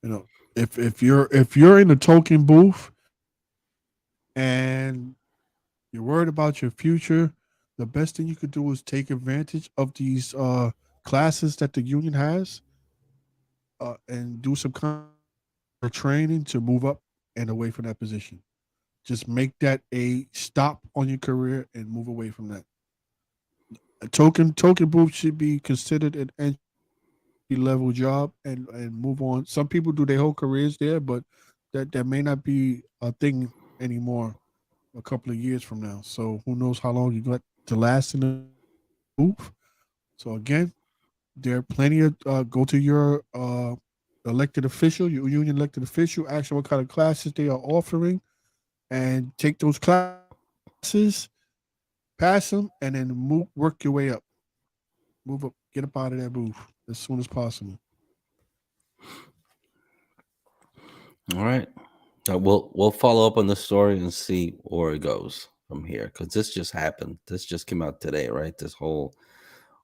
you know if you're in the token booth and you're worried about your future, the best thing you could do is take advantage of these classes that the union has, and do some kind of training to move up and away from that position. Just make that a stop on your career and move away from that. A token booth should be considered an entry level job, and move on. Some people do their whole careers there, but that may not be a thing anymore a couple of years from now. So who knows how long you got to last in the booth. So again, there are plenty of go to your elected official, your union elected official, ask them what kind of classes they are offering, and take those classes, pass them, and then work your way up, move up, get up out of that booth as soon as possible. All right. We'll follow up on the story and see where it goes from here because this just happened. This just came out today, right? This whole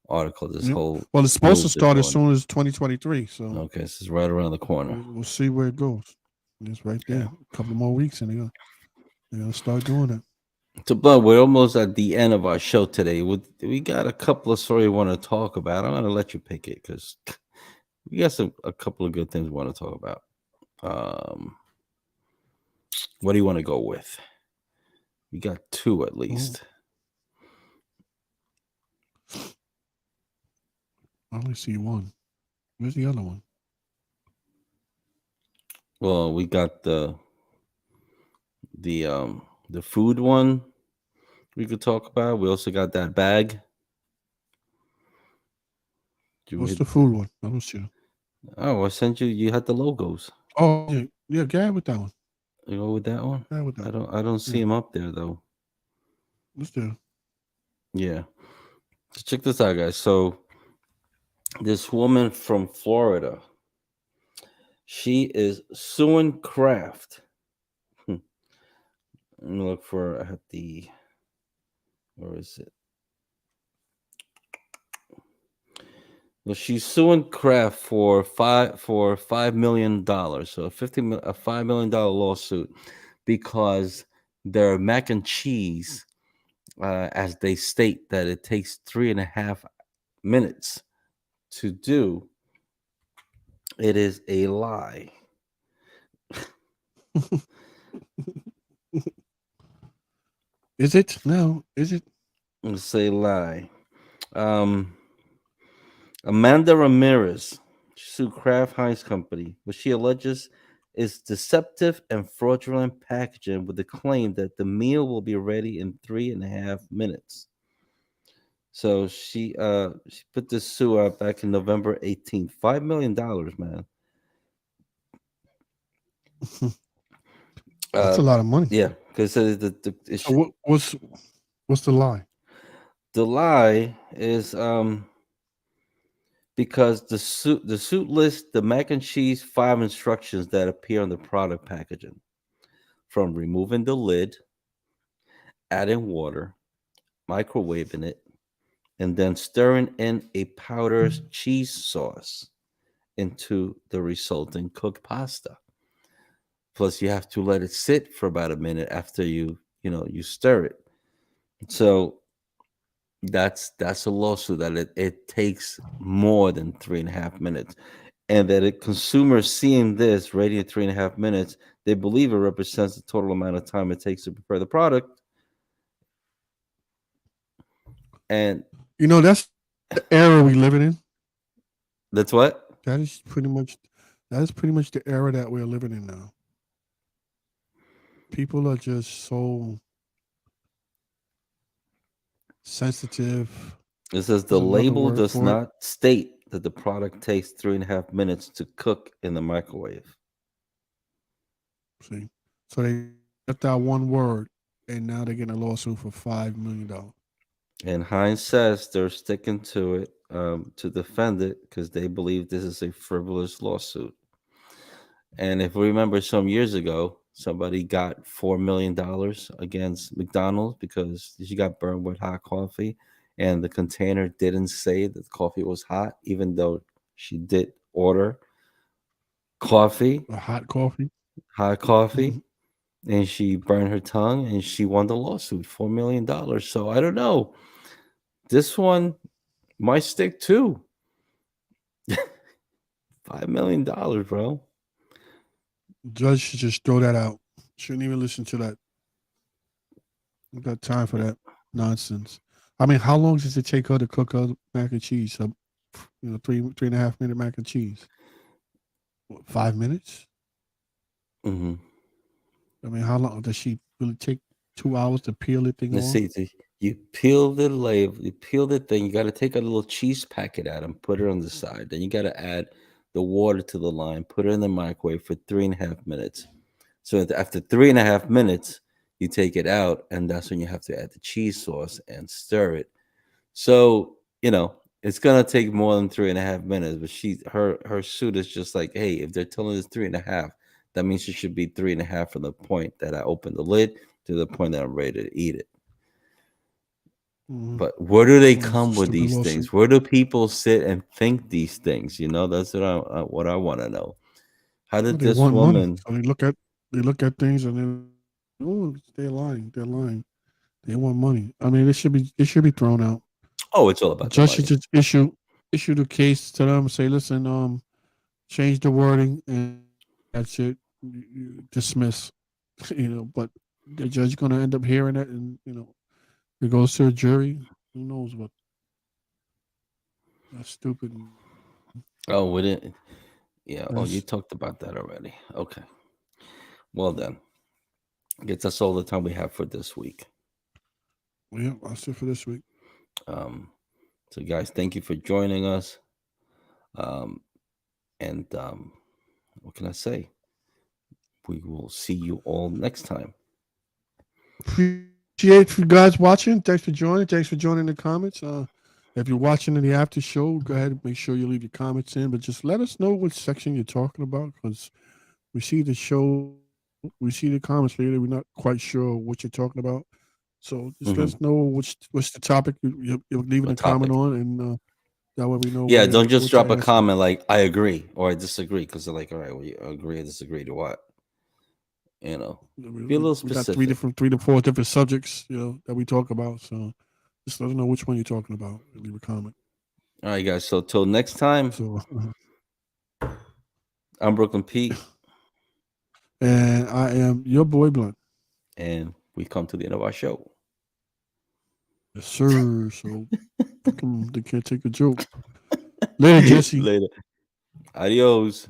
article, this Yep. whole Well, it's supposed to move they're start as doing. soon as 2023, so Okay, this is right around the corner. we'll see where it goes. It's right Yeah. there. A couple more weeks, and they're gonna start doing it. So, but we're almost at the end of our show today. We got a couple of stories we want to talk about. I'm going to let you pick it because we got a couple of good things we want to talk about. Um, what do you want to go with? We got two at Oh, least. I only see one. Where's the other one? Well, we got the food one we could talk about. We also got that bag. You What's hit, the food one? I don't see it. oh, I sent you. You had the logos. Oh, yeah, yeah. Go ahead with that one. You go with that one. Go ahead with that I one. don't see Yeah, him up there though. let's do it. Yeah. So check this out, guys. So this woman from Florida, she is suing Kraft. Hmm. Let me look for at the where is it? Well, she's suing Kraft for $5 million. So a $5 million lawsuit because their mac and cheese, as they state that it takes 3.5 minutes to do, it is a lie. Is it? No. Is it? It's a lie. Um, Amanda Ramirez sued Kraft Heinz Company, which she alleges is deceptive and fraudulent packaging with the claim that the meal will be ready in 3.5 minutes. So she put this sue out back in November 18th. $5 million, man. That's Uh, a lot of money. yeah, because So what's the lie? the lie is because the suit lists the mac and cheese five instructions that appear on the product packaging, from removing the lid, adding water, microwaving it, and then stirring in a powdered cheese sauce into the resulting cooked pasta. Plus, you have to let it sit for about a minute after you you stir it. So that's a lawsuit that it takes more than 3.5 minutes, and that a consumer seeing this rating at 3.5 minutes, they believe it represents the total amount of time it takes to prepare the product. And That's the era we living in. that's what. That is pretty much that is pretty much the era that we're living in now. People are just so sensitive. It says the There's another label word does for it. not state that the product takes 3.5 minutes to cook in the microwave. See, so they left out one word, and now they're getting a lawsuit for $5 million. And Heinz says they're sticking to it, to defend it, because they believe this is a frivolous lawsuit. And if we remember, some years ago, somebody got $4 million against McDonald's because she got burned with hot coffee, and the container didn't say that the coffee was hot, even though she did order coffee, A hot coffee. hot coffee, and she burned her tongue, and she won the lawsuit, $4 million. So I don't know. This one might stick too. $5 million, bro. Judge should just throw that out. Shouldn't even listen to that. We got time for that nonsense. I mean, how long does it take her to cook her mac and cheese? 3.5 minute mac and cheese. What, 5 minutes? Hmm. I mean, how long does she really take? 2 hours to peel the thing Let's off? see. You peel the label, you peel the thing. You got to take a little cheese packet out and put it on the side. Then you got to add the water to the lime, put it in the microwave for 3.5 minutes. So after 3.5 minutes, you take it out, and that's when you have to add the cheese sauce and stir it. So it's gonna take more than 3.5 minutes. But her suit is just like, hey, if they're telling us 3.5, that means it should be 3.5 from the point that I open the lid to the point that I'm ready to eat it. Mhm. But where do they Well, it's a come with stupid these lawsuit. things? Where do people sit and think these things? That's what I want to know. How Well, did they this want money, woman? so they look at things and then, oh, they're lying. They're lying. They want money. I mean, it should be thrown out. Oh, it's all The about the judge should money. just issue the case to them. Say, listen, change the wording, and that's it. You dismiss. But the judge going to end up hearing it, and it goes to a jury. Who knows what? That's stupid. Oh, we didn't. Yeah. Oh, That's you talked about that already. Okay. Well then, I guess that's all the time we have for this week. yeah. That's it for this week. Um, so guys, thank you for joining us. Um, and what can I say? We will see you all next time. Appreciate you guys watching. Thanks for joining. Thanks for joining the comments. If you're watching in the after show, go ahead and make sure you leave your comments in. But just let us know which section you're talking about, because we see the show, we see the comments later. We're not quite sure what you're talking about. So just let Hmm. us know what's the topic you're leaving a What comment topic? on, and that way we know Yeah, don't just what to drop a answer. comment like I agree or I disagree, because they're like, all right, well, you agree or disagree to what? We, Be a we, little we got three specific. different, 3 to 4 different subjects, that we talk about. So just let us know which one you're talking about. Leave a comment. All right, guys. So till next time, So, I'm Brooklyn Pete, and I am your boy Blunt. and we come to the end of our show. Yes, sir. So they can't take a joke. Later, Jesse. Later. Adios.